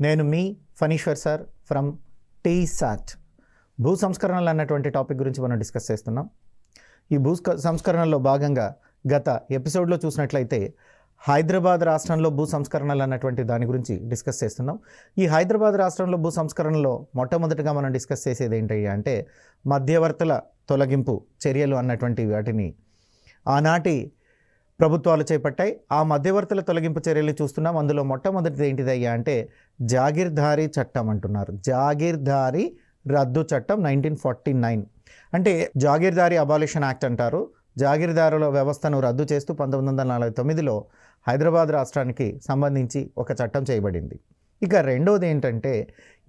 నేను మీ Phaneeshwar sir from T-SAT. భూ సంస్కరణలు అన్నటువంటి టాపిక్ గురించి మనం డిస్కస్ చేస్తున్నాం. ఈ భూ సంస్కరణలో భాగంగా గత ఎపిసోడ్లో చూసినట్లయితే హైదరాబాద్ రాష్ట్రంలో భూ సంస్కరణలు అన్నటువంటి దాని గురించి డిస్కస్ చేస్తున్నాం. ఈ హైదరాబాద్ రాష్ట్రంలో భూ సంస్కరణలో మొట్టమొదటిగా మనం డిస్కస్ చేసేది ఏంటి అంటే మధ్యవర్తుల తొలగింపు చర్యలు అన్నటువంటి వాటిని ఆనాటి ప్రభుత్వాలు చేపట్టాయి. ఆ మధ్యవర్తుల తొలగింపు చర్యలు చూస్తున్నాం. అందులో మొట్టమొదటిది ఏంటిదయ్యా అంటే జాగీర్దారీ చట్టం అంటున్నారు. జాగీర్దారీ రద్దు చట్టం 1949. అంటే జాగీర్దారీ అబాలిషన్ యాక్ట్ అంటారు. జాగీర్దారుల వ్యవస్థను రద్దు చేస్తూ 1949లో హైదరాబాద్ రాష్ట్రానికి సంబంధించి ఒక చట్టం చేయబడింది. ఇక రెండోది ఏంటంటే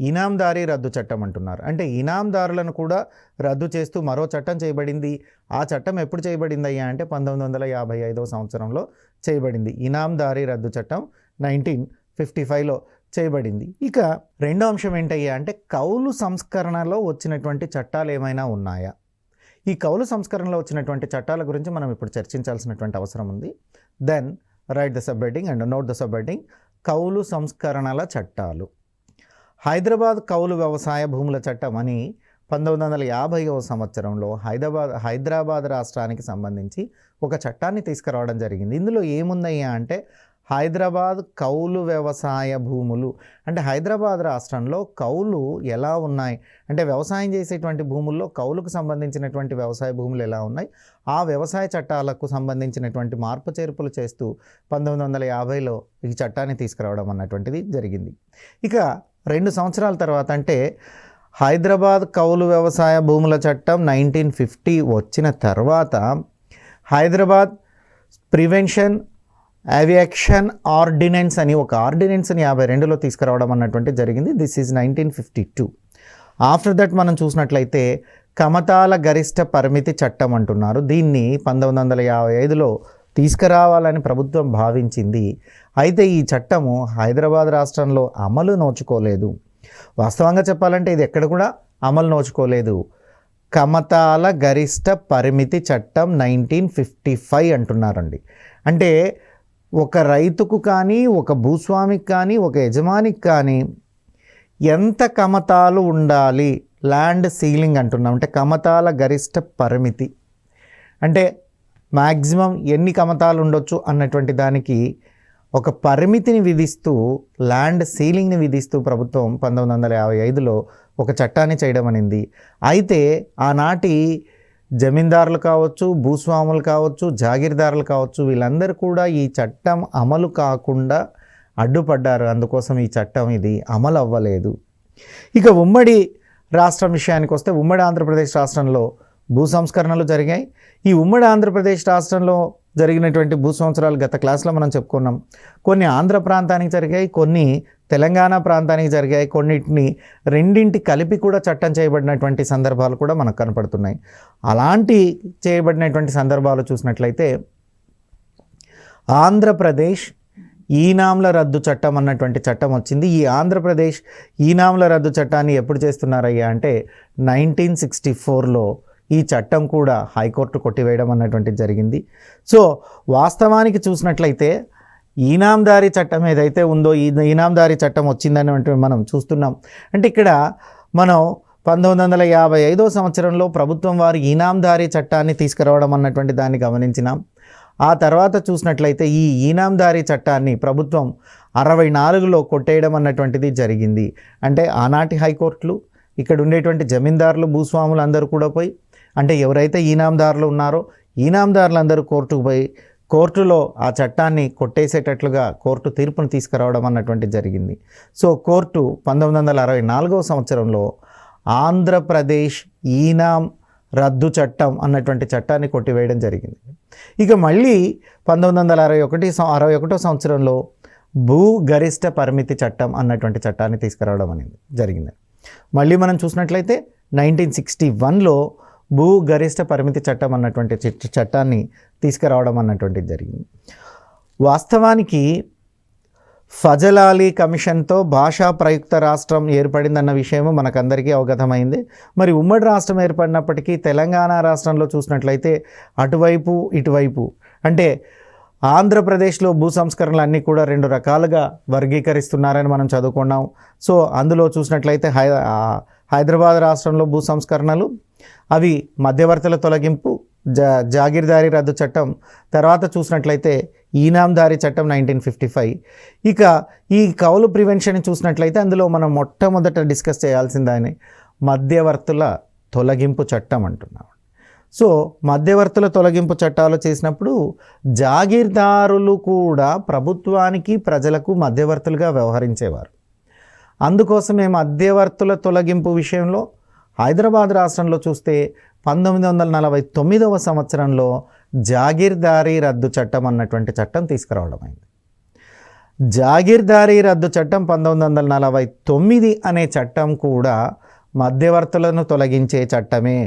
ఇనాందారీ రద్దు చట్టం అంటున్నారు. అంటే ఇనాందారులను కూడా రద్దు చేస్తూ మరో చట్టం చేయబడింది. ఆ చట్టం ఎప్పుడు చేయబడింది అయ్యా అంటే 1955వ సంవత్సరంలో చేయబడింది. ఇనాందారీ రద్దు చట్టం 1955లో చేయబడింది. ఇక రెండో అంశం ఏంటయ్యా అంటే కౌలు సంస్కరణలో వచ్చినటువంటి చట్టాలు ఏమైనా ఉన్నాయా? ఈ కౌలు సంస్కరణలో వచ్చినటువంటి చట్టాల గురించి మనం ఇప్పుడు చర్చించాల్సినటువంటి అవసరం ఉంది. Then write the subheading and note the subheading. కౌలు సంస్కరణల చట్టాలు. హైదరాబాద్ కౌలు వ్యవసాయ భూముల చట్టం అని 1950వ సంవత్సరంలో హైదరాబాద్ రాష్ట్రానికి సంబంధించి ఒక చట్టాన్ని తీసుకురావడం జరిగింది. ఇందులో ఏముందయ్యా అంటే హైదరాబాద్ కౌలు వ్యవసాయ భూములు. అంటే హైదరాబాద్ రాష్ట్రంలో కౌలు ఎలా ఉన్నాయి అంటే వ్యవసాయం చేసేటువంటి భూముల్లో కౌలుకు సంబంధించినటువంటి వ్యవసాయ భూములు ఎలా ఉన్నాయి, ఆ వ్యవసాయ చట్టాలకు సంబంధించినటువంటి మార్పు చేర్పులు చేస్తూ 1950లో ఈ చట్టాన్ని తీసుకురావడం అన్నటువంటిది జరిగింది. ఇక 2 సంవత్సరాల తర్వాత అంటే హైదరాబాద్ కౌలు వ్యవసాయ భూముల చట్టం 1950 వచ్చిన తర్వాత హైదరాబాద్ ప్రివెన్షన్ ఏవియేషన్ ఆర్డినెన్స్ అని ఒక ఆర్డినెన్స్ని 52లో తీసుకురావడం అన్నటువంటి జరిగింది. This is 1952. ఆఫ్టర్ దట్ మనం చూసినట్లయితే కమతాల గరిష్ట పరిమితి చట్టం అంటున్నారు. దీన్ని 1955లో తీసుకురావాలని ప్రభుత్వం భావించింది. అయితే ఈ చట్టము హైదరాబాద్ రాష్ట్రంలో అమలు నోచుకోలేదు. వాస్తవంగా చెప్పాలంటే ఇది ఎక్కడ కూడా అమలు నోచుకోలేదు. కమతాల గరిష్ట పరిమితి చట్టం 1955 అంటున్నారండి. అంటే ఒక రైతుకు కానీ ఒక భూస్వామికి కానీ ఒక యజమానికి కానీ ఎంత కమతాలు ఉండాలి, ల్యాండ్ సీలింగ్ అంటున్నాం. అంటే కమతాల గరిష్ట పరిమితి అంటే మ్యాక్సిమం ఎన్ని కమతాలు ఉండొచ్చు అన్నటువంటి దానికి ఒక పరిమితిని విధిస్తూ ల్యాండ్ సీలింగ్ని విధిస్తూ ప్రభుత్వం 1955లో ఒక చట్టాన్ని చేయడం అనింది. అయితే ఆనాటి జమీందారులు కావచ్చు, భూస్వాములు కావచ్చు, జాగీర్దారులు కావచ్చు, వీళ్ళందరూ కూడా ఈ చట్టం అమలు కాకుండా అడ్డుపడ్డారు. అందుకోసం ఈ చట్టం ఇది అమలు అవ్వలేదు. ఇక ఉమ్మడి రాష్ట్రం విషయానికి వస్తే ఉమ్మడి ఆంధ్రప్రదేశ్ రాష్ట్రంలో భూ సంస్కరణలు జరిగాయి. ఈ ఉమ్మడి ఆంధ్రప్రదేశ్ రాష్ట్రంలో జరిగినటువంటి భూ సంవత్సరాలు గత క్లాస్లో మనం చెప్పుకున్నాం. కొన్ని ఆంధ్ర ప్రాంతానికి జరిగాయి, కొన్ని తెలంగాణ ప్రాంతానికి జరిగాయి, కొన్నిటిని రెండింటి కలిపి కూడా చట్టం చేయబడినటువంటి సందర్భాలు కూడా మనకు కనపడుతున్నాయి. అలాంటి చేయబడినటువంటి సందర్భాలు చూసినట్లయితే ఆంధ్రప్రదేశ్ ఈనాంల రద్దు చట్టం అన్నటువంటి చట్టం వచ్చింది. ఈ ఆంధ్రప్రదేశ్ ఈనాంల రద్దు చట్టాన్ని ఎప్పుడు చేస్తున్నారయ్యా అంటే 1964లో ఈ చట్టం కూడా హైకోర్టు కొట్టివేయడం అన్నటువంటిది జరిగింది. సో వాస్తవానికి చూసినట్లయితే ఈనాందారీ చట్టం ఏదైతే ఉందో ఈ ఈనాందారీ చట్టం వచ్చిందని మనం చూస్తున్నాం. అంటే ఇక్కడ మనం 1955వ సంవత్సరంలో ప్రభుత్వం వారు ఈనాందారీ చట్టాన్ని తీసుకురావడం అన్నటువంటి దాన్ని గమనించినాం. ఆ తర్వాత చూసినట్లయితే ఈ ఈనాందారీ చట్టాన్ని ప్రభుత్వం 64లో కొట్టేయడం అన్నటువంటిది జరిగింది. అంటే ఆనాటి హైకోర్టులు ఇక్కడ ఉండేటువంటి జమీందారులు భూస్వాములు అందరూ కూడా పోయి అంటే ఎవరైతే ఈనాందారులు ఉన్నారో ఈనాందారులందరూ కోర్టుకు పోయి కోర్టులో ఆ చట్టాన్ని కొట్టేసేటట్లుగా కోర్టు తీర్పును తీసుకురావడం అన్నటువంటి జరిగింది. సో కోర్టు 1964వ సంవత్సరంలో ఆంధ్రప్రదేశ్ ఈనాం రద్దు చట్టం అన్నటువంటి చట్టాన్ని కొట్టివేయడం జరిగింది. ఇక మళ్ళీ 1961వ సంవత్సరంలో భూ గరిష్ట పరిమితి చట్టం అన్నటువంటి చట్టాన్ని తీసుకురావడం అనేది జరిగింది. మళ్ళీ మనం చూసినట్లయితే 1961లో భూ గరిష్ట పరిమితి చట్టం అన్నటువంటి చట్టాన్ని తీసుకురావడం అన్నటువంటిది జరిగింది. వాస్తవానికి ఫజల్ అలీ కమిషన్తో భాషా ప్రయుక్త రాష్ట్రం ఏర్పడిందన్న విషయము మనకందరికీ అవగతమైంది. మరి ఉమ్మడి రాష్ట్రం ఏర్పడినప్పటికీ తెలంగాణ రాష్ట్రంలో చూసినట్లయితే అటువైపు ఇటువైపు అంటే ఆంధ్రప్రదేశ్లో భూ సంస్కరణలు అన్నీ కూడా 2 రకాలుగా వర్గీకరిస్తున్నారని మనం చదువుకున్నాం. సో అందులో చూసినట్లయితే హైదరాబాద్ రాష్ట్రంలో భూ సంస్కరణలు అవి మధ్యవర్తుల తొలగింపు, జాగీర్దారీ రద్దు చట్టం, తర్వాత చూసినట్లయితే ఈనాందారీ చట్టం 1955. ఇక ఈ కౌలు ప్రివెన్షన్ చూసినట్లయితే అందులో మనం మొట్టమొదట డిస్కస్ చేయాల్సిందని మధ్యవర్తుల తొలగింపు చట్టం అంటున్నాం. సో మధ్యవర్తుల తొలగింపు చట్టాలు చేసినప్పుడు జాగీర్దారులు కూడా ప్రభుత్వానికి ప్రజలకు మధ్యవర్తులుగా వ్యవహరించేవారు. అందుకోసమే మధ్యవర్తుల తొలగింపు విషయంలో హైదరాబాద్ రాష్ట్రంలో చూస్తే 1949వ సంవత్సరంలో జాగీర్దారీ రద్దు చట్టం అన్నటువంటి చట్టం తీసుకురావడం అయింది. జాగీర్దారీ రద్దు చట్టం 1949 అనే చట్టం కూడా మధ్యవర్తులను తొలగించే చట్టమే.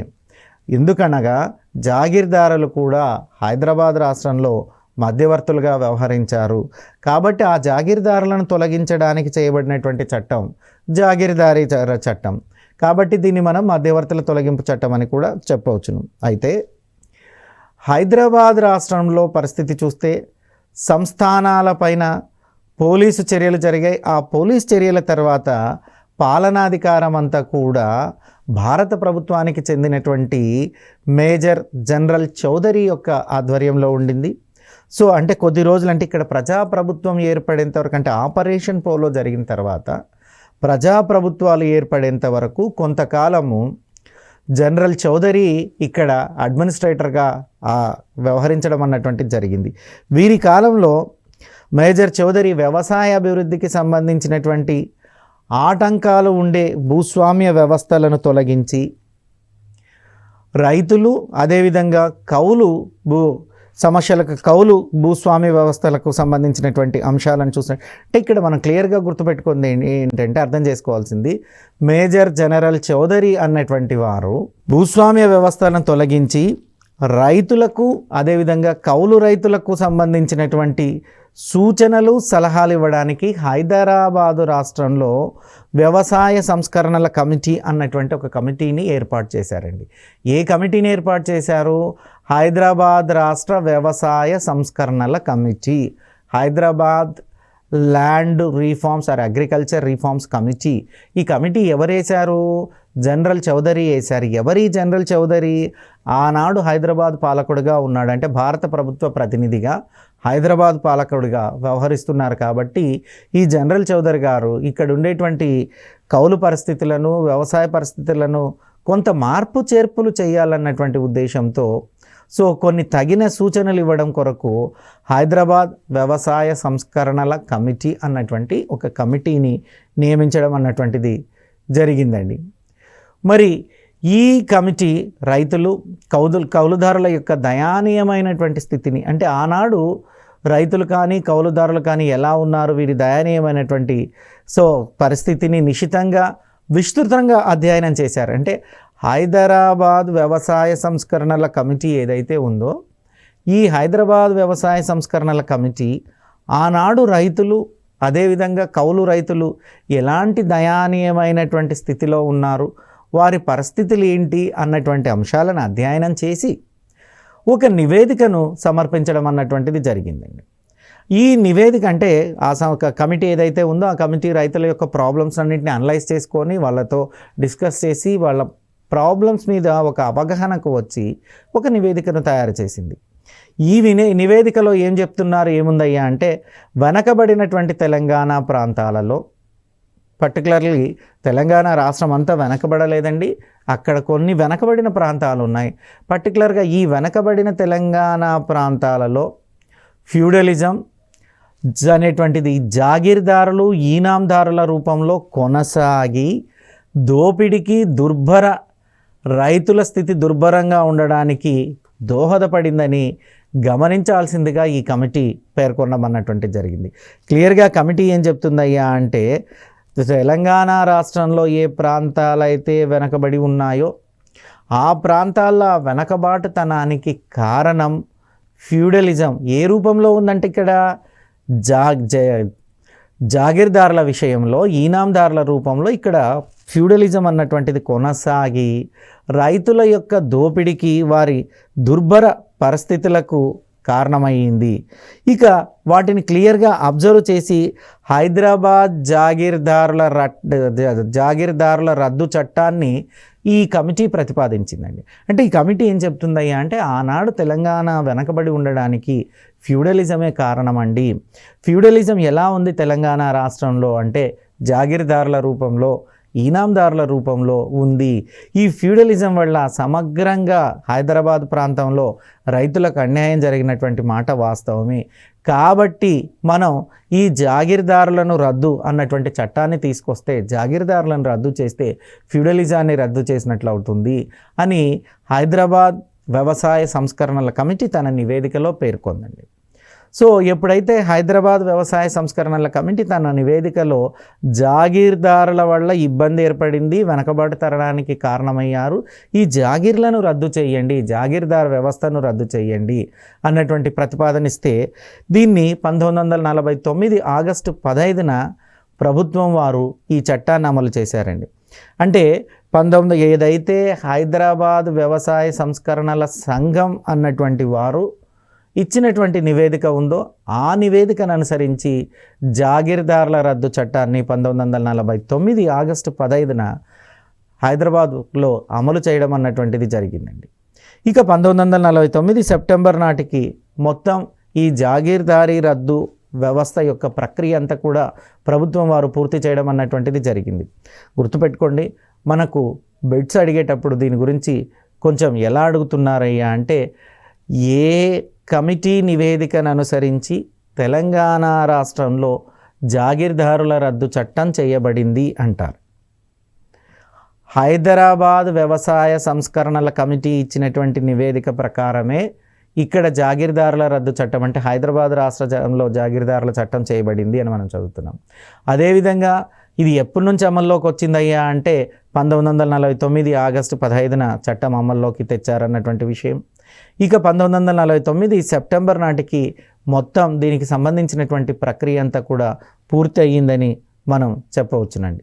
ఎందుకనగా జాగీర్దారులు కూడా హైదరాబాద్ రాష్ట్రంలో మధ్యవర్తులుగా వ్యవహరించారు కాబట్టి ఆ జాగీర్దారులను తొలగించడానికి చేయబడినటువంటి చట్టం జాగీర్దారీ చట్టం. కాబట్టి దీన్ని మనం మధ్యవర్తుల తొలగింపు చట్టం అని కూడా చెప్పవచ్చును. అయితే హైదరాబాద్ రాష్ట్రంలో పరిస్థితి చూస్తే సంస్థానాలపైన పోలీసు చర్యలు జరిగాయి. ఆ పోలీస్ చర్యల తర్వాత పాలనాధికారం అంతా కూడా భారత ప్రభుత్వానికి చెందినటువంటి మేజర్ జనరల్ చౌదరి యొక్క ఆధ్వర్యంలో ఉండింది. సో అంటే కొద్ది రోజులు అంటే ఇక్కడ ప్రజాప్రభుత్వం ఏర్పడేంత వరకు అంటే ఆపరేషన్ పోలో జరిగిన తర్వాత ప్రజాప్రభుత్వాలు ఏర్పడేంత వరకు కొంతకాలము జనరల్ చౌదరి ఇక్కడ అడ్మినిస్ట్రేటర్గా వ్యవహరించడం అన్నటువంటిది జరిగింది. వీరి కాలంలో మేజర్ చౌదరి వ్యవసాయ అభివృద్ధికి సంబంధించినటువంటి ఆటంకాలు ఉండే భూస్వామ్య వ్యవస్థలను తొలగించి రైతులు అదేవిధంగా కౌలు సమస్యలకు కౌలు భూస్వామ్య వ్యవస్థలకు సంబంధించినటువంటి అంశాలను చూసినట్టే ఇక్కడ మనం క్లియర్గా గుర్తుపెట్టుకుంది ఏంటంటే అర్థం చేసుకోవాల్సింది మేజర్ జనరల్ చౌదరి అన్నటువంటి వారు భూస్వామ్య వ్యవస్థలను తొలగించి రైతులకు అదేవిధంగా కౌలు రైతులకు సంబంధించినటువంటి సూచనలు సలహాలు ఇవ్వడానికి హైదరాబాదు రాష్ట్రంలో వ్యవసాయ సంస్కరణల కమిటీ అన్నటువంటి ఒక కమిటీని ఏర్పాటు చేశారండి. ఏ కమిటీని ఏర్పాటు చేశారు? హైదరాబాద్ రాష్ట్ర వ్యవసాయ సంస్కరణల committee, Hyderabad land reforms are agriculture reforms committee. ఈ కమిటీ ఎవరు వేశారు? జనరల్ చౌదరి వేశారు. ఎవరి జనరల్ చౌదరి? ఆనాడు హైదరాబాద్ పాలకుడిగా ఉన్నాడు, అంటే భారత ప్రభుత్వ ప్రతినిధిగా హైదరాబాద్ పాలకుడిగా వ్యవహరిస్తున్నారు. కాబట్టి ఈ జనరల్ చౌదరి గారు ఇక్కడ ఉండేటువంటి కౌలు పరిస్థితులను వ్యవసాయ పరిస్థితులను కొంత మార్పు చేర్పులు చేయాలన్నటువంటి ఉద్దేశంతో సో కొన్ని తగిన సూచనలు ఇవ్వడం కొరకు హైదరాబాద్ వ్యవసాయ సంస్కరణల కమిటీ అన్నటువంటి ఒక కమిటీని నియమించడం అన్నటువంటిది జరిగిందండి. మరి ఈ కమిటీ రైతులు కౌలుదారుల యొక్క దయానీయమైనటువంటి స్థితిని, అంటే ఆనాడు రైతులు కానీ కౌలుదారులు కానీ ఎలా ఉన్నారు, వీరి దయానీయమైనటువంటి పరిస్థితిని నిశితంగా విస్తృతంగా అధ్యయనం చేశారు. అంటే హైదరాబాద్ వ్యవసాయ సంస్కరణల కమిటీ ఏదైతే ఉందో ఈ హైదరాబాద్ వ్యవసాయ సంస్కరణల కమిటీ ఆనాడు రైతులు అదేవిధంగా కౌలు రైతులు ఎలాంటి దయానీయమైనటువంటి స్థితిలో ఉన్నారు, వారి పరిస్థితులు ఏంటి అన్నటువంటి అంశాలను అధ్యయనం చేసి ఒక నివేదికను సమర్పించడం అన్నటువంటిది జరిగిందండి. ఈ నివేదిక అంటే కమిటీ ఏదైతే ఉందో ఆ కమిటీ రైతుల యొక్క ప్రాబ్లమ్స్ అన్నింటినీ అనలైజ్ చేసుకొని వాళ్ళతో డిస్కస్ చేసి వాళ్ళ ప్రాబ్లమ్స్ మీద ఒక అవగాహనకు వచ్చి ఒక నివేదికను తయారు చేసింది. ఈ నివేదికలో ఏం చెప్తున్నారు, ఏముందయ్యా అంటే వెనకబడినటువంటి తెలంగాణ ప్రాంతాలలో, పర్టికులర్లీ తెలంగాణ రాష్ట్రం అంతా వెనకబడలేదండి, అక్కడ కొన్ని వెనకబడిన ప్రాంతాలు ఉన్నాయి. పర్టికులర్గా ఈ వెనకబడిన తెలంగాణ ప్రాంతాలలో ఫ్యూడలిజం అనేటువంటిది జాగీర్దారులు ఈనాందారుల రూపంలో కొనసాగి దోపిడికి రైతుల స్థితి దుర్భరంగా ఉండడానికి దోహదపడిందని గమనించాల్సిందిగా ఈ కమిటీ పేర్కొనమన్నటువంటి జరిగింది. క్లియర్గా కమిటీ ఏం చెప్తుందయ్యా అంటే తెలంగాణ రాష్ట్రంలో ఏ ప్రాంతాలైతే వెనకబడి ఉన్నాయో ఆ ప్రాంతాల వెనకబాటుతనానికి కారణం ఫ్యూడలిజం. ఏ రూపంలో ఉందంటే ఇక్కడ జాగీర్దారుల విషయంలో ఈనాందారుల రూపంలో ఇక్కడ ఫ్యూడలిజం అన్నటువంటిది కొనసాగి రైతుల యొక్క దోపిడికి వారి దుర్భర పరిస్థితులకు కారణమైంది. ఇక వాటిని క్లియర్గా అబ్జర్వ్ చేసి హైదరాబాద్ జాగీర్దారుల రద్దు చట్టాన్ని ఈ కమిటీ ప్రతిపాదించిందండి. అంటే ఈ కమిటీ ఏం చెప్తుందయ్యా అంటే ఆనాడు తెలంగాణ వెనకబడి ఉండడానికి ఫ్యూడలిజమే కారణమండి. ఫ్యూడలిజం ఎలా ఉంది తెలంగాణ రాష్ట్రంలో అంటే జాగీర్దారుల రూపంలో, ఈనాందారుల రూపంలో ఉంది. ఈ ఫ్యూడలిజం వల్ల సమగ్రంగా హైదరాబాద్ ప్రాంతంలో రైతులకు అన్యాయం జరిగినటువంటి మాట వాస్తవమే. కాబట్టి మనం ఈ జాగీర్దారులను రద్దు అన్నటువంటి చట్టాన్ని తీసుకొస్తే, జాగీర్దారులను రద్దు చేస్తే ఫ్యూడలిజాన్ని రద్దు చేసినట్లు అవుతుంది అని హైదరాబాద్ వ్యవసాయ సంస్కరణల కమిటీ తన నివేదికలో పేర్కొందండి. సో ఎప్పుడైతే హైదరాబాద్ వ్యవసాయ సంస్కరణల కమిటీ తన నివేదికలో జాగీర్దారుల వల్ల ఇబ్బంది ఏర్పడింది, వెనకబాటు తరడానికి కారణమయ్యారు, ఈ జాగీర్లను రద్దు చేయండి, జాగీర్దార్ వ్యవస్థను రద్దు చేయండి అన్నటువంటి ప్రతిపాదన ఇస్తే దీన్ని 1949 ఆగస్టు 15న ప్రభుత్వం వారు ఈ చట్టాన్ని అమలు చేశారండి. అంటే ఏదైతే హైదరాబాద్ వ్యవసాయ సంస్కరణల సంఘం అన్నటువంటి వారు ఇచ్చినటువంటి నివేదిక ఉందో ఆ నివేదికను అనుసరించి జాగీర్దారుల రద్దు చట్టాన్ని 1949 ఆగస్టు 15న హైదరాబాద్లో అమలు చేయడం అన్నటువంటిది జరిగిందండి. ఇక 1949 సెప్టెంబర్ నాటికి మొత్తం ఈ జాగీర్దారీ రద్దు వ్యవస్థ యొక్క ప్రక్రియ అంతా కూడా ప్రభుత్వం వారు పూర్తి చేయడం అన్నటువంటిది జరిగింది. గుర్తుపెట్టుకోండి, మనకు బిట్స్ అడిగేటప్పుడు దీని గురించి కొంచెం ఎలా అడుగుతున్నారయ్యా అంటే ఏ కమిటీ నివేదికను అనుసరించి తెలంగాణ రాష్ట్రంలో జాగీర్దారుల రద్దు చట్టం చేయబడింది అంటారు. హైదరాబాద్ వ్యవసాయ సంస్కరణల కమిటీ ఇచ్చినటువంటి నివేదిక ప్రకారమే ఇక్కడ జాగీర్దారుల రద్దు చట్టం అంటే హైదరాబాద్ రాష్ట్రంలో జాగీర్దారుల చట్టం చేయబడింది అని మనం చదువుతున్నాం. అదేవిధంగా ఇది ఎప్పటి నుంచి అమల్లోకి వచ్చిందయ్యా అంటే 1949 ఆగస్టు 15న చట్టం అమల్లోకి తెచ్చారన్నటువంటి విషయం. ఇక 1949 సెప్టెంబర్ నాటికి మొత్తం దీనికి సంబంధించినటువంటి ప్రక్రియ అంతా కూడా పూర్తి అయ్యిందని మనం చెప్పవచ్చునండి.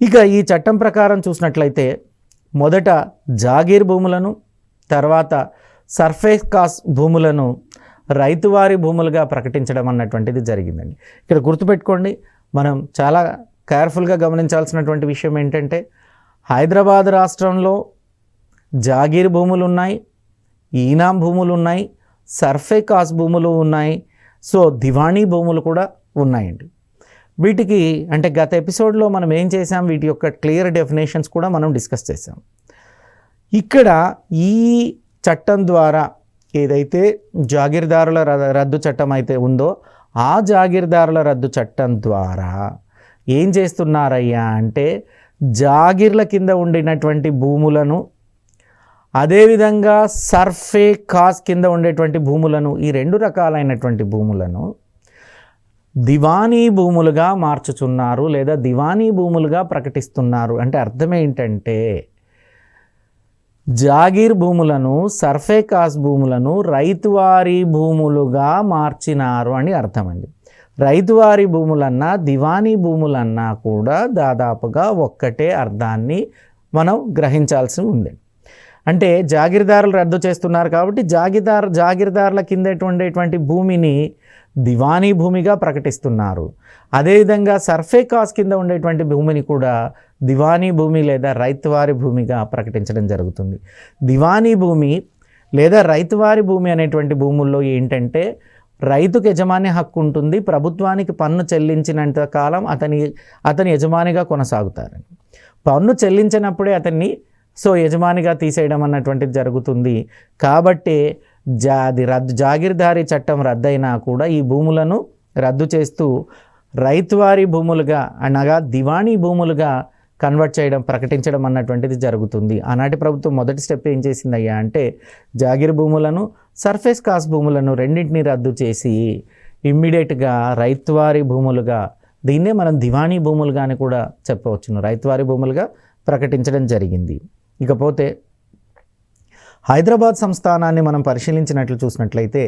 ఇక ఈ చట్టం ప్రకారం చూసినట్లయితే మొదట జాగీర్ భూములను, తర్వాత సర్ఫేస్ కాస్ట్ భూములను రైతువారి భూములుగా ప్రకటించడం అన్నటువంటిది జరిగిందండి. ఇక్కడ గుర్తుపెట్టుకోండి, మనం చాలా కేర్ఫుల్గా గమనించాల్సినటువంటి విషయం ఏంటంటే హైదరాబాద్ రాష్ట్రంలో జాగీర్ భూములు ఉన్నాయి, ఈనాం భూములు ఉన్నాయి, సర్ఫే కాస్ట్ భూములు ఉన్నాయి, సో దివాణీ భూములు కూడా ఉన్నాయండి. వీటికి అంటే గత ఎపిసోడ్లో మనం ఏం చేసాం, వీటి యొక్క క్లియర్ డెఫినేషన్స్ కూడా మనం డిస్కస్ చేసాం. ఇక్కడ ఈ చట్టం ద్వారా ఏదైతే జాగీర్దారుల రద్దు చట్టం అయితే ఉందో ఆ జాగీర్దారుల రద్దు చట్టం ద్వారా ఏం చేస్తున్నారయ్యా అంటే జాగీర్ల కింద ఉండినటువంటి భూములను, అదేవిధంగా సర్ఫే కాస్ట్ కింద ఉండేటువంటి భూములను, ఈ రెండు రకాలైనటువంటి భూములను దివానీ భూములుగా మార్చుచున్నారు లేదా దివానీ భూములుగా ప్రకటిస్తున్నారు. అంటే అర్థం ఏంటంటే జాగీర్ భూములను, సర్ఫే కాస్ట్ భూములను రైతువారీ భూములుగా మార్చినారు అని అర్థమండి. రైతువారీ భూములన్నా దివానీ భూములన్నా కూడా దాదాపుగా ఒక్కటే అర్థాన్ని మనం గ్రహించాల్సి ఉంది. అంటే జాగీర్దారులు రద్దు చేస్తున్నారు కాబట్టి జాగీర్దారుల కింద ఉండేటువంటి భూమిని దివానీ భూమిగా ప్రకటిస్తున్నారు. అదేవిధంగా సర్ఫే కాస్ట్ కింద ఉండేటువంటి భూమిని కూడా దివానీ భూమి లేదా రైతువారి భూమిగా ప్రకటించడం జరుగుతుంది. దివానీ భూమి లేదా రైతువారి భూమి అనేటువంటి భూముల్లో ఏంటంటే రైతుకు యజమాని హక్కు ఉంటుంది, ప్రభుత్వానికి పన్ను చెల్లించినంత కాలం అతని యజమానిగా కొనసాగుతారని. పన్ను చెల్లించినప్పుడే అతన్ని యజమానిగా తీసేయడం అన్నటువంటిది జరుగుతుంది. కాబట్టి జాగీర్దారీ చట్టం రద్దయినా కూడా ఈ భూములను రద్దు చేస్తూ రైతువారీ భూములుగా అనగా దివాణీ భూములుగా కన్వర్ట్ చేయడం, ప్రకటించడం అన్నటువంటిది జరుగుతుంది. ఆనాటి ప్రభుత్వం మొదటి స్టెప్ ఏం చేసిందయ్యా అంటే జాగీర్ భూములను, సర్ఫేస్ కాస్ట్ భూములను రెండింటినీ రద్దు చేసి ఇమ్మీడియట్గా రైతువారీ భూములుగా, దీన్నే మనం దివాణీ భూములుగా అని కూడా చెప్పవచ్చును, రైతువారీ భూములుగా ప్రకటించడం జరిగింది. ఇకపోతే హైదరాబాద్ సంస్థానాన్ని మనం పరిశీలించినట్లు చూసినట్లయితే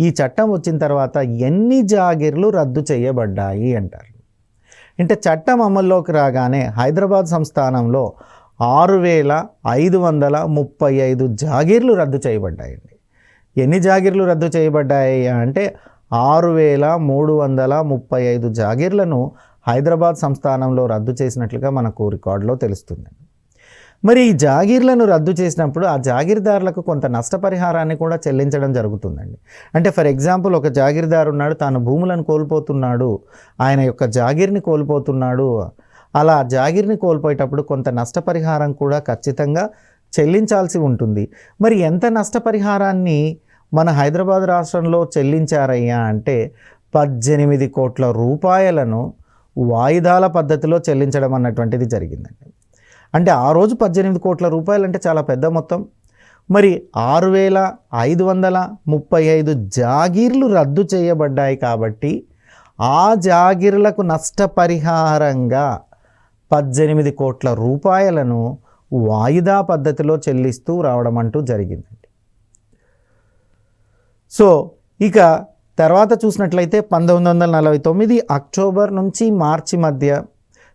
ఈ చట్టం వచ్చిన తర్వాత ఎన్ని జాగీర్లు రద్దు చేయబడ్డాయి అంటారు. అంటే చట్టం అమల్లోకి రాగానే హైదరాబాద్ సంస్థానంలో 6535 జాగీర్లు రద్దు చేయబడ్డాయండి. ఎన్ని జాగీర్లు రద్దు చేయబడ్డాయి అంటే 6,335 జాగీర్లను హైదరాబాద్ సంస్థానంలో రద్దు చేసినట్లుగా మనకు రికార్డులో తెలుస్తుంది. మరి ఈ జాగీర్లను రద్దు చేసినప్పుడు ఆ జాగీర్దారులకు కొంత నష్టపరిహారాన్ని కూడా చెల్లించడం జరుగుతుందండి. అంటే ఫర్ ఎగ్జాంపుల్ ఒక జాగీర్దారు ఉన్నాడు, తాను భూములను కోల్పోతున్నాడు, ఆయన యొక్క జాగీర్ని కోల్పోతున్నాడు. అలా జాగీర్ని కోల్పోయేటప్పుడు కొంత నష్టపరిహారం కూడా ఖచ్చితంగా చెల్లించాల్సి ఉంటుంది. మరి ఎంత నష్టపరిహారాన్ని మన హైదరాబాద్ రాష్ట్రంలో చెల్లించారయ్యా అంటే 18 కోట్ల రూపాయలను వాయిదాల పద్ధతిలో చెల్లించడం అన్నటువంటిది జరిగిందండి. అంటే ఆ రోజు 18 కోట్ల రూపాయలు అంటే చాలా పెద్ద మొత్తం. మరి 6,535 జాగీర్లు రద్దు చేయబడ్డాయి కాబట్టి ఆ జాగీర్లకు నష్టపరిహారంగా 18 కోట్ల రూపాయలను వాయిదా పద్ధతిలో చెల్లిస్తూ రావడం అంటూ జరిగిందండి. సో ఇక తర్వాత చూసినట్లయితే 1949 అక్టోబర్ నుంచి మార్చి మధ్య,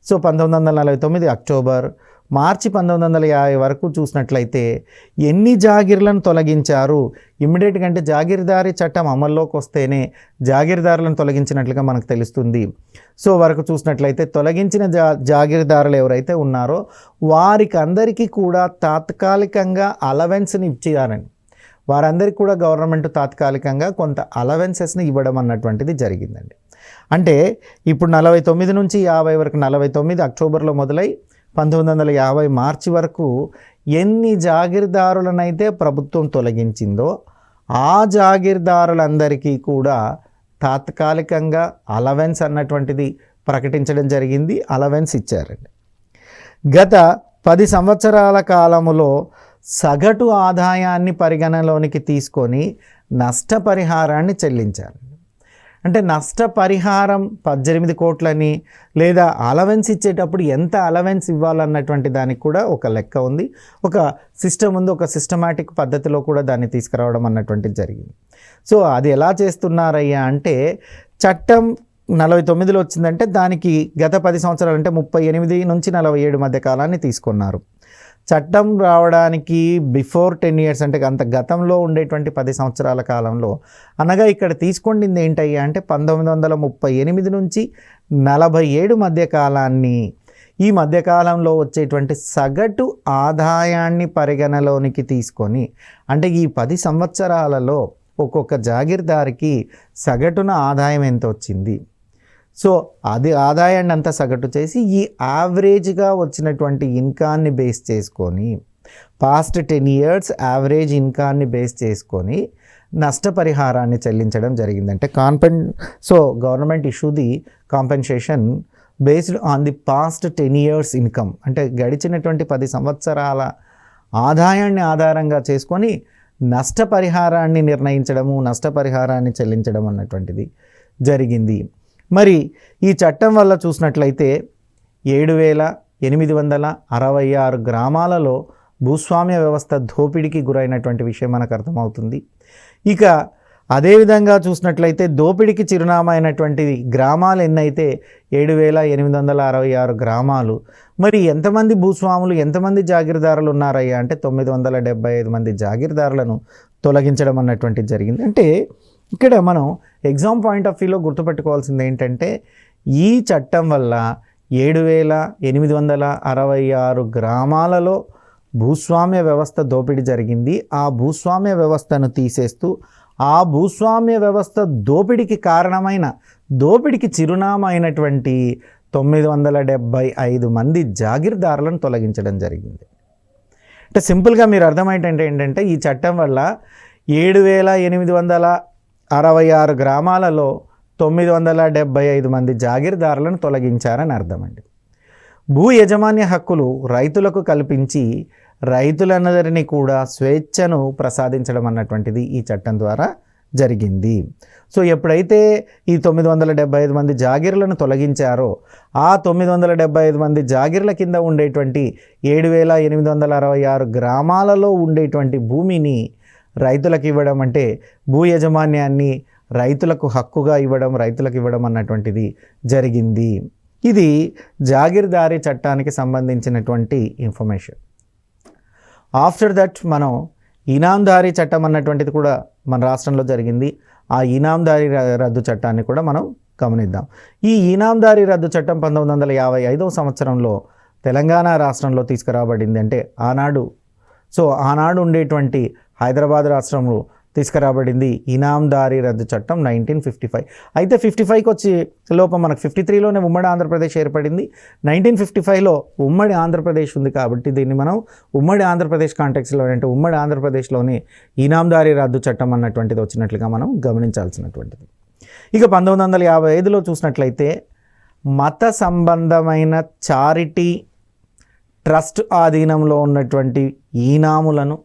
సో 1949 అక్టోబర్, మార్చి 1950 వరకు చూసినట్లయితే ఎన్ని జాగీర్లను తొలగించారు, ఇమ్మీడియట్గా అంటే జాగీర్దారీ చట్టం అమల్లోకి వస్తేనే జాగీర్దారులను తొలగించినట్లుగా మనకు తెలుస్తుంది. సో వరకు చూసినట్లయితే తొలగించిన జాగీర్దారులు ఎవరైతే ఉన్నారో వారికి అందరికీ కూడా తాత్కాలికంగా అలవెన్స్ని ఇచ్చారని, వారందరికీ కూడా గవర్నమెంట్ తాత్కాలికంగా కొంత అలవెన్సెస్ని ఇవ్వడం అన్నటువంటిది జరిగిందండి. అంటే ఇప్పుడు 49 నుంచి 50 వరకు, 49 అక్టోబర్లో మొదలై 1950 మార్చి వరకు ఎన్ని జాగీర్దారులనైతే ప్రభుత్వం తొలగించిందో ఆ జాగీర్దారులందరికీ కూడా తాత్కాలికంగా అలవెన్స్ అన్నటువంటిది ప్రకటించడం జరిగింది, అలవెన్స్ ఇచ్చారండి. గత 10 సంవత్సరాల కాలములో సగటు ఆదాయాన్ని పరిగణలోనికి తీసుకొని నష్టపరిహారాన్ని చెల్లించారు. అంటే నష్టపరిహారం 18 కోట్లని లేదా అలవెన్స్ ఇచ్చేటప్పుడు ఎంత అలవెన్స్ ఇవ్వాలన్నటువంటి దానికి కూడా ఒక లెక్క ఉంది, ఒక సిస్టమ్ ఉంది, ఒక సిస్టమాటిక్ పద్ధతిలో కూడా దాన్ని తీసుకురావడం అన్నటువంటిది జరిగింది. సో అది ఎలా చేస్తున్నారయ్యా అంటే చట్టం 49లో వచ్చిందంటే దానికి గత 10 సంవత్సరాలు అంటే 38 నుంచి 47 మధ్య కాలాన్ని తీసుకున్నారు. చట్టం రావడానికి బిఫోర్ 10 years అంటే అంత గతంలో ఉండేటువంటి 10 సంవత్సరాల కాలంలో అనగా ఇక్కడ తీసుకుండింది ఏంటయ్యా అంటే 1938 నుంచి 47 మధ్య కాలాన్ని, ఈ మధ్యకాలంలో వచ్చేటువంటి సగటు ఆదాయాన్ని పరిగణలోనికి తీసుకొని, అంటే ఈ 10 సంవత్సరాలలో ఒక్కొక్క జాగీర్దారికి సగటున ఆదాయం ఎంత వచ్చింది, సో అది ఆదాయాన్ని అంతా సగటు చేసి ఈ యావరేజ్గా వచ్చినటువంటి ఇన్కాన్ని బేస్ చేసుకొని, పాస్ట్ 10 years యావరేజ్ ఇన్కాన్ని బేస్ చేసుకొని నష్టపరిహారాన్ని చెల్లించడం జరిగింది. అంటే so government issue the compensation based on the past 10 years income, అంటే గడిచినటువంటి 10 సంవత్సరాల ఆదాయాన్ని ఆధారంగా చేసుకొని నష్టపరిహారాన్ని నిర్ణయించడము, నష్టపరిహారాన్ని చెల్లించడం అన్నటువంటిది జరిగింది. మరి ఈ చట్టం వల్ల చూసినట్లయితే 7,866 గ్రామాలలో భూస్వామ్య వ్యవస్థ దోపిడీకి గురైనటువంటి విషయం మనకు అర్థమవుతుంది. ఇక అదేవిధంగా చూసినట్లయితే దోపిడీకి చిరునామా అయినటువంటి గ్రామాలు ఎన్నైతే 7,866 గ్రామాలు. మరి ఎంతమంది భూస్వాములు, ఎంతమంది జాగీర్దారులు ఉన్నారయ్యా అంటే 975 మంది జాగీర్దారులను తొలగించడం అన్నటువంటిది జరిగింది. అంటే ఇక్కడ మనం ఎగ్జామ్ పాయింట్ ఆఫ్ వ్యూలో గుర్తుపెట్టుకోవాల్సింది ఏంటంటే ఈ చట్టం వల్ల 7,866 గ్రామాలలో భూస్వామ్య వ్యవస్థ దోపిడీ జరిగింది. ఆ భూస్వామ్య వ్యవస్థను తీసేస్తూ ఆ భూస్వామ్య వ్యవస్థ దోపిడీకి కారణమైన, దోపిడీకి చిరునామా అయినటువంటి 975 మంది జాగీర్దారులను తొలగించడం జరిగింది. అంటే సింపుల్గా మీరు అర్థమయ్యేటంటే ఏంటంటే ఈ చట్టం వల్ల 7,866 గ్రామాలలో 975 మంది జాగీర్దారులను తొలగించారని అర్థమండి. భూ యజమాన్య హక్కులు రైతులకు కల్పించి రైతులందరినీ కూడా స్వేచ్ఛను ప్రసాదించడం అన్నటువంటిది ఈ చట్టం ద్వారా జరిగింది. సో ఎప్పుడైతే ఈ 975 మంది జాగీర్లను తొలగించారో ఆ 975 మంది జాగీర్ల కింద ఉండేటువంటి 7,866 గ్రామాలలో ఉండేటువంటి భూమిని రైతులకు ఇవ్వడం, అంటే భూ యజమాన్యాన్ని రైతులకు హక్కుగా ఇవ్వడం, రైతులకు ఇవ్వడం అన్నటువంటిది జరిగింది. ఇది జాగీర్దారీ చట్టానికి సంబంధించినటువంటి ఇన్ఫర్మేషన్. ఆఫ్టర్ దట్ మనం ఇనాందారీ చట్టం అన్నటువంటిది కూడా మన రాష్ట్రంలో జరిగింది. ఆ ఇనాందారీ రద్దు చట్టాన్ని కూడా మనం గమనిద్దాం. ఈ ఇనాందారీ రద్దు చట్టం 1955వ సంవత్సరంలో తెలంగాణ రాష్ట్రంలో తీసుకురాబడింది. అంటే ఆనాడు ఉండేటువంటి హైదరాబాద్ రాష్ట్రంలో తీసుకురాబడింది ఇనాందారీ రద్దు చట్టం 1955. అయితే 55కి వచ్చి లోపం మనకు 53లోనే ఉమ్మడి ఆంధ్రప్రదేశ్ ఏర్పడింది. 1955లో ఉమ్మడి ఆంధ్రప్రదేశ్ ఉంది కాబట్టి దీన్ని మనం ఉమ్మడి ఆంధ్రప్రదేశ్ కాంటెక్స్లో అంటే ఉమ్మడి ఆంధ్రప్రదేశ్లోని ఇనాందారీ రద్దు చట్టం అన్నటువంటిది వచ్చినట్లుగా మనం గమనించాల్సినటువంటిది. ఇక 1955లో చూసినట్లయితే మత సంబంధమైన చారిటీ ట్రస్ట్ ఆధీనంలో ఉన్నటువంటి ఈనాములను,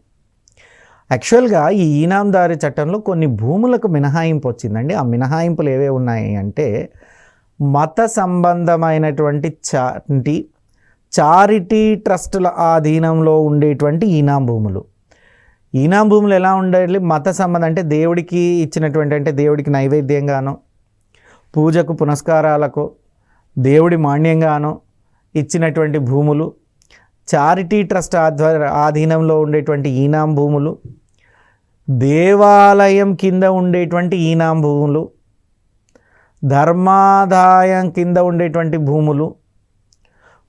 యాక్చువల్గా ఈ ఈనాందారీ చట్టంలో కొన్ని భూములకు మినహాయింపు వచ్చిందండి. ఆ మినహాయింపులు ఏవే ఉన్నాయి అంటే మత సంబంధమైనటువంటి చారిటీ ట్రస్టుల ఆధీనంలో ఉండేటువంటి ఈనాం భూములు. ఈనాం భూములు ఎలా ఉండాలి? మత సంబంధం అంటే దేవుడికి ఇచ్చినటువంటి, అంటే దేవుడికి నైవేద్యంగానో పూజకు పునస్కారాలకు దేవుడి మాన్యంగానో ఇచ్చినటువంటి భూములు, చారిటీ ట్రస్ట్ ఆధీనంలో ఉండేటువంటి ఈనాం భూములు, దేవాలయం కింద ఉండేటువంటి ఈనాం భూములు, ధర్మాదాయం కింద ఉండేటువంటి భూములు,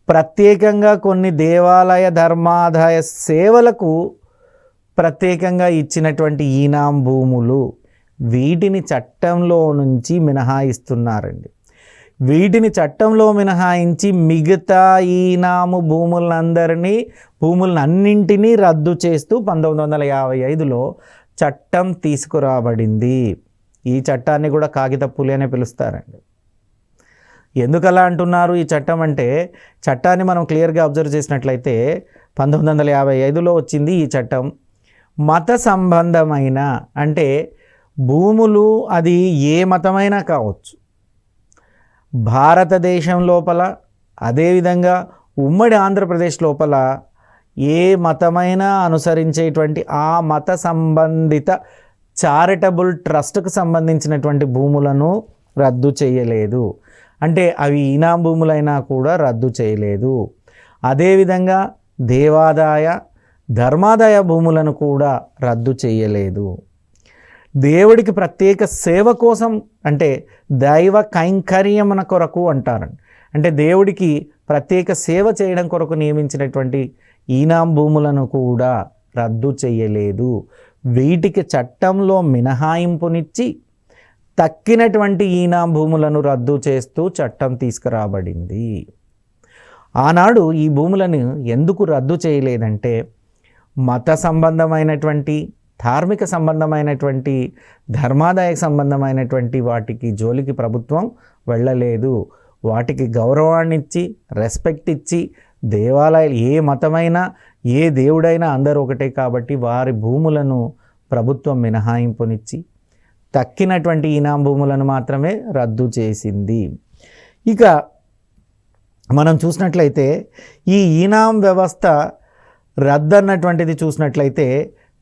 ప్రత్యేకంగా కొన్ని దేవాలయ ధర్మాదాయ సేవలకు ప్రత్యేకంగా ఇచ్చినటువంటి ఈనాం భూములు, వీటిని చట్టంలో నుంచి మినహాయిస్తున్నారండి. వీటిని చట్టంలో మినహాయించి మిగతా ఈనాము భూములన్నింటినీ రద్దు చేస్తూ 1955లో చట్టం తీసుకురాబడింది. ఈ చట్టాన్ని కూడా కాగితపులి అనే పిలుస్తారండి. ఎందుకలా అంటున్నారు ఈ చట్టం అంటే, చట్టాన్ని మనం క్లియర్గా అబ్జర్వ్ చేసినట్లయితే 1955లో వచ్చింది ఈ చట్టం. మత సంబంధమైన అంటే భూములు అది ఏ మతమైనా కావచ్చు, భారతదేశం లోపల అదేవిధంగా ఉమ్మడి ఆంధ్రప్రదేశ్ లోపల ఏ మతమైనా అనుసరించేటువంటి ఆ మత సంబంధిత చారిటబుల్ ట్రస్ట్కు సంబంధించినటువంటి భూములను రద్దు చేయలేదు. అంటే అవి ఈనాం భూములైనా కూడా రద్దు చేయలేదు. అదేవిధంగా దేవాదాయ ధర్మాదాయ భూములను కూడా రద్దు చేయలేదు. దేవుడికి ప్రత్యేక సేవ కోసం అంటే దైవ కైంకర్యమున కొరకు అంటారండి. అంటే దేవుడికి ప్రత్యేక సేవ చేయడం కొరకు నియమించినటువంటి ఈనాం భూములను కూడా రద్దు చేయలేదు. వీటికి చట్టంలో మినహాయింపునిచ్చి తక్కినటువంటి ఈనాం భూములను రద్దు చేస్తూ చట్టం తీసుకురాబడింది. ఆనాడు ఈ భూములను ఎందుకు రద్దు చేయలేదంటే మత సంబంధమైనటువంటి, ధార్మిక సంబంధమైనటువంటి, ధర్మాదాయ సంబంధమైనటువంటి వాటికి జోలికి ప్రభుత్వం వెళ్ళలేదు. వాటికి గౌరవాన్ని ఇచ్చి, రెస్పెక్ట్ ఇచ్చి, దేవాలయాలు ఏ మతమైనా ఏ దేవుడైనా అందరూ ఒకటే కాబట్టి వారి భూములను ప్రభుత్వం మినహాయింపునిచ్చి తక్కినటువంటి ఈనాం భూములను మాత్రమే రద్దు చేసింది. ఇక మనం చూసినట్లయితే ఈ ఈనాం వ్యవస్థ రద్దు అన్నటువంటిది చూసినట్లయితే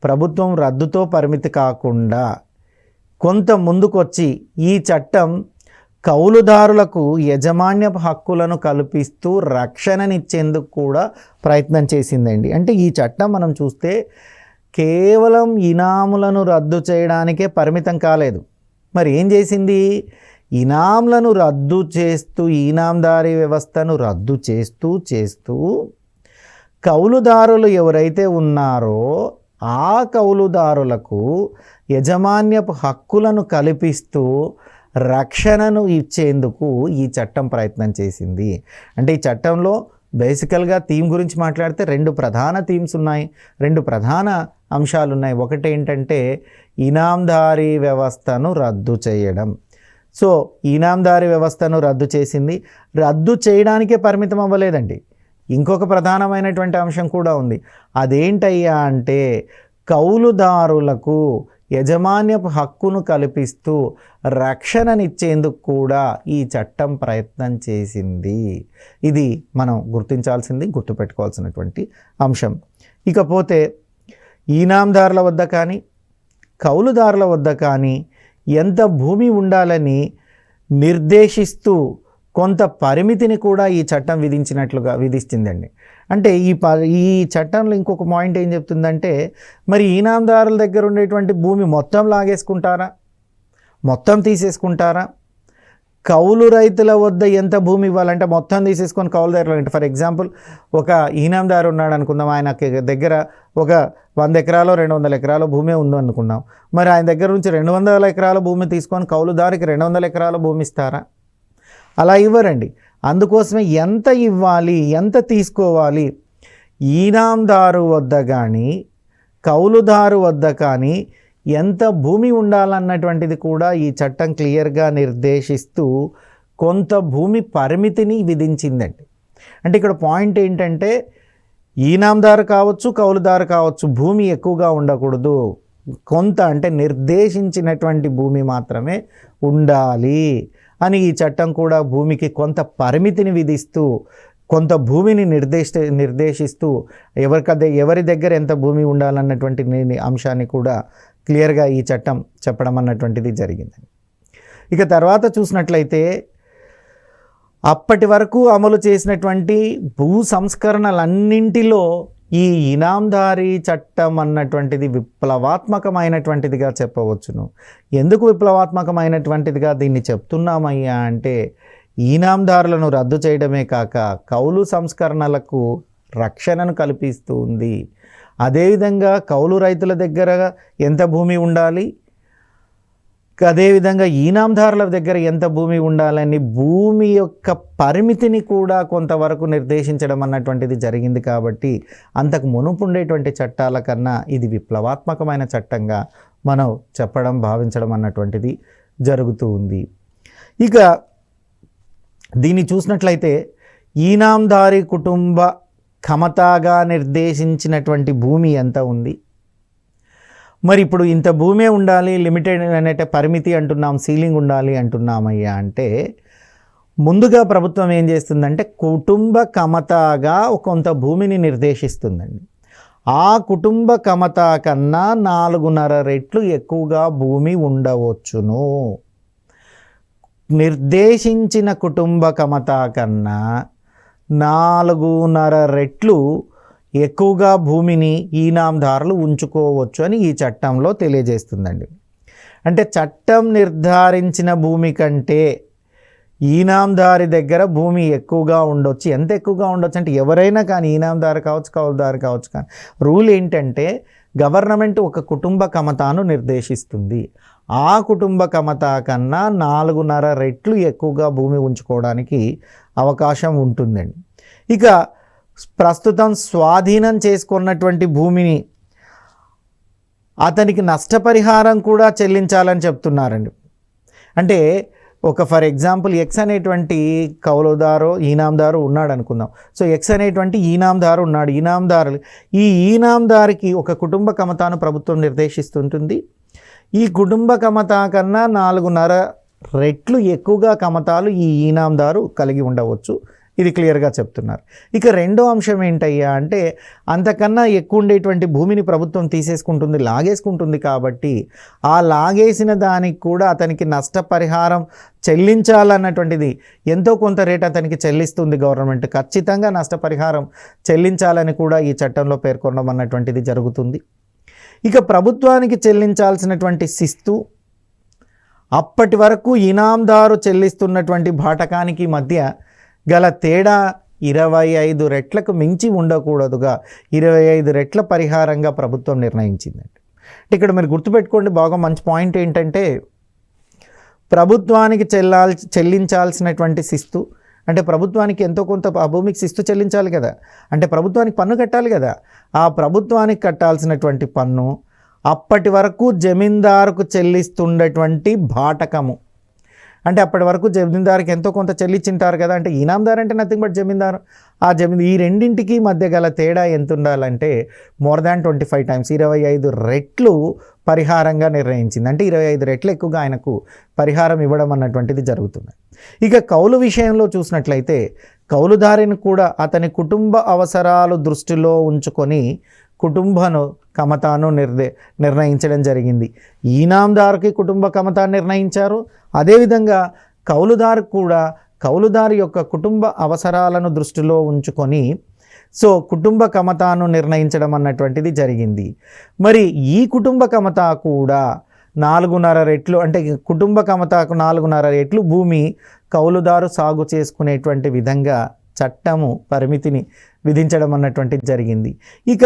ప్రభుత్వం రద్దుతో పరిమితి కాకుండా కొంత ముందుకొచ్చి ఈ చట్టం కౌలుదారులకు యజమాన్యపు హక్కులను కల్పిస్తూ రక్షణనిచ్చేందుకు కూడా ప్రయత్నం చేసిందండి. అంటే ఈ చట్టం మనం చూస్తే కేవలం ఇనాములను రద్దు చేయడానికే పరిమితం కాలేదు. మరి ఏం చేసింది? ఇనాంలను రద్దు చేస్తూ, ఈనాందారీ వ్యవస్థను రద్దు చేస్తూ కౌలుదారులు ఎవరైతే ఉన్నారో ఆ కౌలుదారులకు యజమాన్యపు హక్కులను కల్పిస్తూ రక్షణను ఇచ్చేందుకు ఈ చట్టం ప్రయత్నం చేసింది. అంటే ఈ చట్టంలో బేసికల్గా థీమ్ గురించి మాట్లాడితే రెండు ప్రధాన థీమ్స్ ఉన్నాయి, రెండు ప్రధాన అంశాలు ఉన్నాయి. ఒకటి ఏంటంటే ఇనాందారీ వ్యవస్థను రద్దు చేయడం. సో ఇనాందారీ వ్యవస్థను రద్దు చేసింది. రద్దు చేయడానికే పరిమితం అవ్వలేదండి, ఇంకొక ప్రధానమైనటువంటి అంశం కూడా ఉంది. అదేంటయ్యా అంటే కౌలుదారులకు యజమాన్యపు హక్కును కల్పిస్తూ రక్షణనిచ్చేందుకు కూడా ఈ చట్టం ప్రయత్నం చేసింది. ఇది మనం గుర్తుపెట్టుకోవాల్సినటువంటి అంశం. ఇకపోతే ఈనాందారుల వద్ద కానీ కౌలుదారుల వద్ద కానీ ఎంత భూమి ఉండాలని నిర్దేశిస్తూ కొంత పరిమితిని కూడా ఈ చట్టం విధిస్తుందండి. అంటే ఈ చట్టంలో ఇంకొక పాయింట్ ఏం చెప్తుందంటే, మరి ఈనాందారుల దగ్గర ఉండేటువంటి భూమి మొత్తం లాగేసుకుంటారా, మొత్తం తీసేసుకుంటారా, కౌలు రైతుల వద్ద ఎంత భూమి ఇవ్వాలంటే మొత్తం తీసేసుకొని కౌలు దగ్గర అంటే ఫర్ ఎగ్జాంపుల్ ఒక ఈనాందారు ఉన్నాడు అనుకుందాం, ఆయన దగ్గర ఒక 100 ఎకరాలు 200 ఎకరాల భూమి ఉందనుకుందాం. మరి ఆయన దగ్గర నుంచి 200 ఎకరాల భూమి తీసుకొని కౌలుదారికి 200 ఎకరాల భూమి ఇస్తారా? అలా ఇవ్వరండి. అందుకోసమే ఎంత ఇవ్వాలి, ఎంత తీసుకోవాలి, ఈనాందారు వద్ద కానీ కౌలుదారు వద్ద కానీ ఎంత భూమి ఉండాలన్నటువంటిది కూడా ఈ చట్టం క్లియర్గా నిర్దేశిస్తూ కొంత భూమి పరిమితిని విధించిందండి. అంటే ఇక్కడ పాయింట్ ఏంటంటే, ఈనాందారు కావచ్చు కౌలుదారు కావచ్చు, భూమి ఎక్కువగా ఉండకూడదు, కొంత అంటే నిర్దేశించినటువంటి భూమి మాత్రమే ఉండాలి అని ఈ చట్టం కూడా భూమికి కొంత పరిమితిని విధిస్తూ కొంత భూమిని నిర్దేశిస్తూ ఎవరి దగ్గర ఎంత భూమి ఉండాలన్నటువంటి అంశాన్ని కూడా క్లియర్గా ఈ చట్టం చెప్పడం అన్నటువంటిది జరిగింది. ఇక తర్వాత చూసినట్లయితే అప్పటి వరకు అమలు చేసినటువంటి భూ సంస్కరణలన్నింటిలో ఈ ఇనాందారీ చట్టం అన్నటువంటిది విప్లవాత్మకమైనటువంటిదిగా చెప్పవచ్చును. ఎందుకు విప్లవాత్మకమైనటువంటిదిగా దీన్ని చెప్తున్నామయ్యా అంటే, ఈనాందారులను రద్దు చేయడమే కాక కౌలు సంస్కరణలకు రక్షణను కల్పిస్తూ ఉంది. అదేవిధంగా కౌలు రైతుల దగ్గర ఎంత భూమి ఉండాలి, అదేవిధంగా ఈనాందారుల దగ్గర ఎంత భూమి ఉండాలని భూమి యొక్క పరిమితిని కూడా కొంతవరకు నిర్దేశించడం అన్నటువంటిది జరిగింది. కాబట్టి అంతకు మునుపు ఉండేటువంటి చట్టాల కన్నా ఇది విప్లవాత్మకమైన చట్టంగా మనం భావించడం అన్నటువంటిది జరుగుతూ ఉంది. ఇక దీన్ని చూసినట్లయితే ఈనాందారీ కుటుంబ కమతాగా నిర్దేశించినటువంటి భూమి ఎంత ఉంది, మరి ఇప్పుడు ఇంత భూమే ఉండాలి, లిమిటెడ్ అనే పరిమితి అంటున్నాం, సీలింగ్ ఉండాలి అంటున్నామయ్యా అంటే, ముందుగా ప్రభుత్వం ఏం చేస్తుందంటే కుటుంబ కమతాగా కొంత భూమిని నిర్దేశిస్తుందండి. ఆ కుటుంబ కమతా కన్నా 4.5 రెట్లు ఎక్కువగా భూమి ఉండవచ్చును. నిర్దేశించిన కుటుంబ కమతా కన్నా 4.5 రెట్లు ఎక్కువగా భూమిని ఈనాందారులు ఉంచుకోవచ్చు అని ఈ చట్టంలో తెలియజేస్తుందండి. అంటే చట్టం నిర్ధారించిన భూమి కంటే ఈనాందారి దగ్గర భూమి ఎక్కువగా ఉండొచ్చు. ఎంత ఎక్కువగా ఉండొచ్చు అంటే ఎవరైనా కానీ, ఈనాందారు కావచ్చు కౌలుదారు కావచ్చు, కానీ రూల్ ఏంటంటే గవర్నమెంట్ ఒక కుటుంబ కమతాను నిర్దేశిస్తుంది. ఆ కుటుంబ కమతా కన్నా 4.5 రెట్లు ఎక్కువగా భూమి ఉంచుకోవడానికి అవకాశం ఉంటుందండి. ఇక ప్రస్తుతం స్వాధీనం చేసుకున్నటువంటి భూమిని అతనికి నష్టపరిహారం కూడా చెల్లించాలని చెప్తున్నారండి. అంటే ఒక ఫర్ ఎగ్జాంపుల్ ఎక్స్ అనేటువంటి కౌలుదారు ఈనాందారు ఉన్నాడు అనుకుందాం. సో ఎక్స్ అనేటువంటి ఈనాందారు ఉన్నాడు. ఈ ఈనాందారికి ఒక కుటుంబ కమతాను ప్రభుత్వం నిర్దేశిస్తుంటుంది. ఈ కుటుంబ కమతా కన్నా 4.5 రెట్లు ఎక్కువగా కమతాలు ఈ ఈనాందారు కలిగి ఉండవచ్చు. ఇది క్లియర్గా చెప్తున్నారు. ఇక రెండో అంశం ఏంటయ్యా అంటే, అంతకన్నా ఎక్కువ ఉండేటువంటి భూమిని ప్రభుత్వం తీసేసుకుంటుంది, లాగేసుకుంటుంది. కాబట్టి ఆ లాగేసిన దానికి కూడా అతనికి నష్టపరిహారం చెల్లించాలన్నటువంటిది ఎంతో కొంత రేట్ అతనికి చెల్లిస్తుంది గవర్నమెంట్. ఖచ్చితంగా నష్టపరిహారం చెల్లించాలని కూడా ఈ చట్టంలో పేర్కొనడం అన్నటువంటిది జరుగుతుంది. ఇక ప్రభుత్వానికి చెల్లించాల్సినటువంటి శిస్తు అప్పటి వరకు ఇనాందారు చెల్లిస్తున్నటువంటి బాటకానికి మధ్య గల తేడా 25 రెట్లకు మించి ఉండకూడదుగా 25 రెట్ల పరిహారంగా ప్రభుత్వం నిర్ణయించిందండి. ఇక్కడ మీరు గుర్తుపెట్టుకోండి, బాగా మంచి పాయింట్ ఏంటంటే, ప్రభుత్వానికి చెల్లించాల్సినటువంటి శిస్తు అంటే ప్రభుత్వానికి ఎంతో కొంత ఆ భూమికి శిస్తు చెల్లించాలి కదా, అంటే ప్రభుత్వానికి పన్ను కట్టాలి కదా. ఆ ప్రభుత్వానికి కట్టాల్సినటువంటి పన్ను అప్పటి వరకు జమీందారుకు చెల్లిస్తుండేటువంటి బాటకము, అంటే అప్పటి వరకు జమీందారుకి ఎంతో కొంత చెల్లించింటారు కదా. అంటే ఈనాందారు అంటే నథింగ్ బట్ జమీందారు. ఈ రెండింటికి మధ్య గల తేడా ఎంత ఉండాలంటే మోర్ దాన్ 25 టైమ్స్ 25 రెట్లు పరిహారంగా నిర్ణయించింది. అంటే 25 రెట్లు ఎక్కువగా ఆయనకు పరిహారం ఇవ్వడం అన్నటువంటిది జరుగుతుంది. ఇక కౌలు విషయంలో చూసినట్లయితే కౌలుదారిని కూడా అతని కుటుంబ అవసరాలు దృష్టిలో ఉంచుకొని కుటుంబను కమతాను నిర్ణయించడం జరిగింది. ఈనాందారుకి కుటుంబ కమతాన్ని నిర్ణయించారు. అదేవిధంగా కౌలుదారు కూడా కౌలుదారు యొక్క కుటుంబ అవసరాలను దృష్టిలో ఉంచుకొని సో కుటుంబ కమతాను నిర్ణయించడం అన్నటువంటిది జరిగింది. మరి ఈ కుటుంబ కమతా కూడా 4.5 రెట్లు, అంటే కుటుంబ కమతాకు 4.5 రెట్లు భూమి కౌలుదారు సాగు చేసుకునేటువంటి విధంగా చట్టము పరిమితిని విధించడం అన్నటువంటిది జరిగింది. ఇక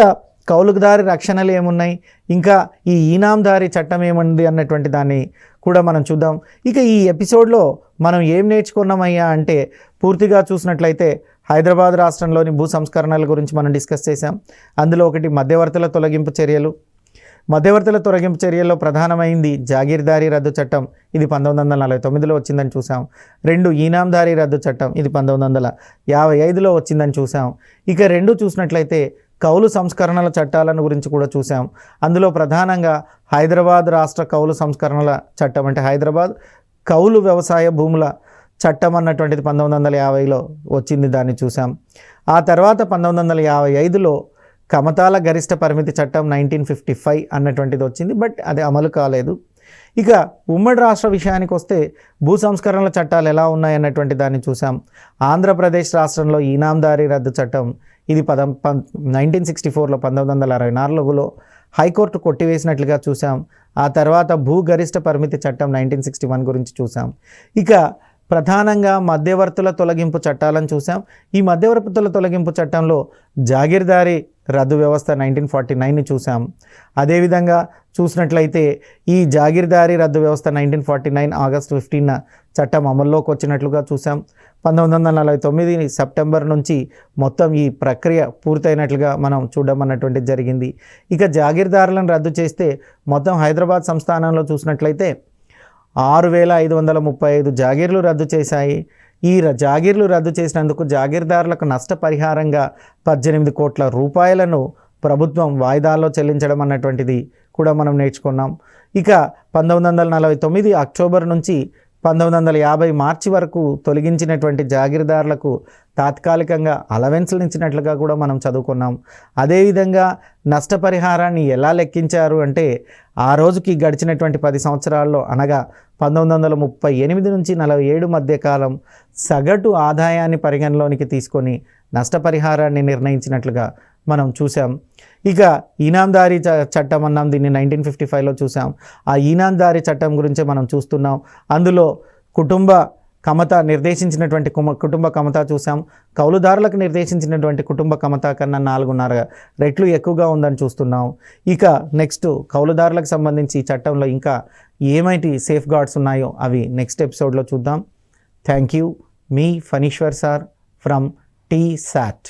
కౌలుదారి రక్షణలు ఏమున్నాయి, ఇంకా ఈ ఈనాందారి చట్టం ఏముంది అన్నటువంటి దాన్ని కూడా మనం చూద్దాం. ఇక ఈ ఎపిసోడ్లో మనం ఏం నేర్చుకున్నామయ్యా అంటే, పూర్తిగా చూసినట్లయితే హైదరాబాద్ రాష్ట్రంలోని భూ సంస్కరణల గురించి మనం డిస్కస్ చేసాం. అందులో ఒకటి మధ్యవర్తుల తొలగింపు చర్యలు. మధ్యవర్తుల తొలగింపు చర్యల్లో ప్రధానమైంది జాగీర్దారీ రద్దు చట్టం, ఇది 1949లో వచ్చిందని చూసాం. 2 ఈనాందారీ రద్దు చట్టం, ఇది 1955లో వచ్చిందని చూసాం. ఇక 2 చూసినట్లయితే కౌలు సంస్కరణల చట్టాలను గురించి కూడా చూసాం. అందులో ప్రధానంగా హైదరాబాద్ రాష్ట్ర కౌలు సంస్కరణల చట్టం, అంటే హైదరాబాద్ కౌలు వ్యవసాయ భూముల చట్టం అన్నటువంటిది 1950లో వచ్చింది, దాన్ని చూసాం. ఆ తర్వాత 1955లో కమతాల గరిష్ట పరిమితి చట్టం 1955 అన్నటువంటిది వచ్చింది, బట్ అది అమలు కాలేదు. ఇక ఉమ్మడి రాష్ట్ర విషయానికి వస్తే భూ సంస్కరణల చట్టాలు ఎలా ఉన్నాయి అన్నటువంటి దాన్ని చూసాం. ఆంధ్రప్రదేశ్ రాష్ట్రంలో ఈనాందారీ రద్దు చట్టం, ఇది 1964లో 1964లో హైకోర్టు కొట్టివేసినట్లుగా చూసాం. ఆ తర్వాత భూ గరిష్ట పరిమితి చట్టం 1961 గురించి చూసాం. ఇక ప్రధానంగా మధ్యవర్తుల తొలగింపు చట్టాలను చూసాం. ఈ మధ్యవర్తుల తొలగింపు చట్టంలో జాగీర్దారీ రద్దు వ్యవస్థ 1949ని చూసాం. అదేవిధంగా చూసినట్లయితే ఈ జాగీర్దారీ రద్దు వ్యవస్థ 1949 ఆగస్టు 15న చట్టం అమల్లోకి వచ్చినట్లుగా చూసాం. 1949 సెప్టెంబర్ నుంచి మొత్తం ఈ ప్రక్రియ పూర్తయినట్లుగా మనం చూడడం అన్నటువంటిది జరిగింది. ఇక జాగీర్దారులను రద్దు చేస్తే మొత్తం హైదరాబాద్ సంస్థానంలో చూసినట్లయితే 6,535 జాగీర్లు రద్దు చేశాయి. ఈ జాగీర్లు రద్దు చేసినందుకు జాగీర్దారులకు నష్టపరిహారంగా 18 కోట్ల రూపాయలను ప్రభుత్వం వాయిదాల్లో చెల్లించడం అన్నటువంటిది కూడా మనం నేర్చుకున్నాం. ఇక 1949 అక్టోబర్ నుంచి 1950 మార్చి వరకు తొలగించినటువంటి జాగీర్దారులకు తాత్కాలికంగా అలవెన్స్లు ఇచ్చినట్లుగా కూడా మనం చదువుకున్నాం. అదేవిధంగా నష్టపరిహారాన్ని ఎలా లెక్కించారు అంటే, ఆ రోజుకి గడిచినటువంటి 10 సంవత్సరాల్లో, అనగా 1938 నుంచి 47 మధ్య కాలం సగటు ఆదాయాన్ని పరిగణలోనికి తీసుకొని నష్టపరిహారాన్ని నిర్ణయించినట్లుగా మనం చూసాం. ఇక ఈనాందారీ చట్టం అన్నాం, దీన్ని 1955లో చూసాం. ఆ ఈనాందారీ చట్టం గురించే మనం చూస్తున్నాం. అందులో కుటుంబ కమత నిర్దేశించినటువంటి కుటుంబ కమత చూసాం. కౌలుదారులకు నిర్దేశించినటువంటి కుటుంబ కమత కన్నా 4.5 రెట్లు ఎక్కువగా ఉందని చూస్తున్నాం. ఇక నెక్స్ట్ కౌలుదారులకు సంబంధించి ఈ చట్టంలో ఇంకా ఏమైనా సేఫ్ గార్డ్స్ ఉన్నాయో అవి నెక్స్ట్ ఎపిసోడ్లో చూద్దాం. Thank you. మీ ఫణీశ్వర్ సార్ ఫ్రమ్ TSAT.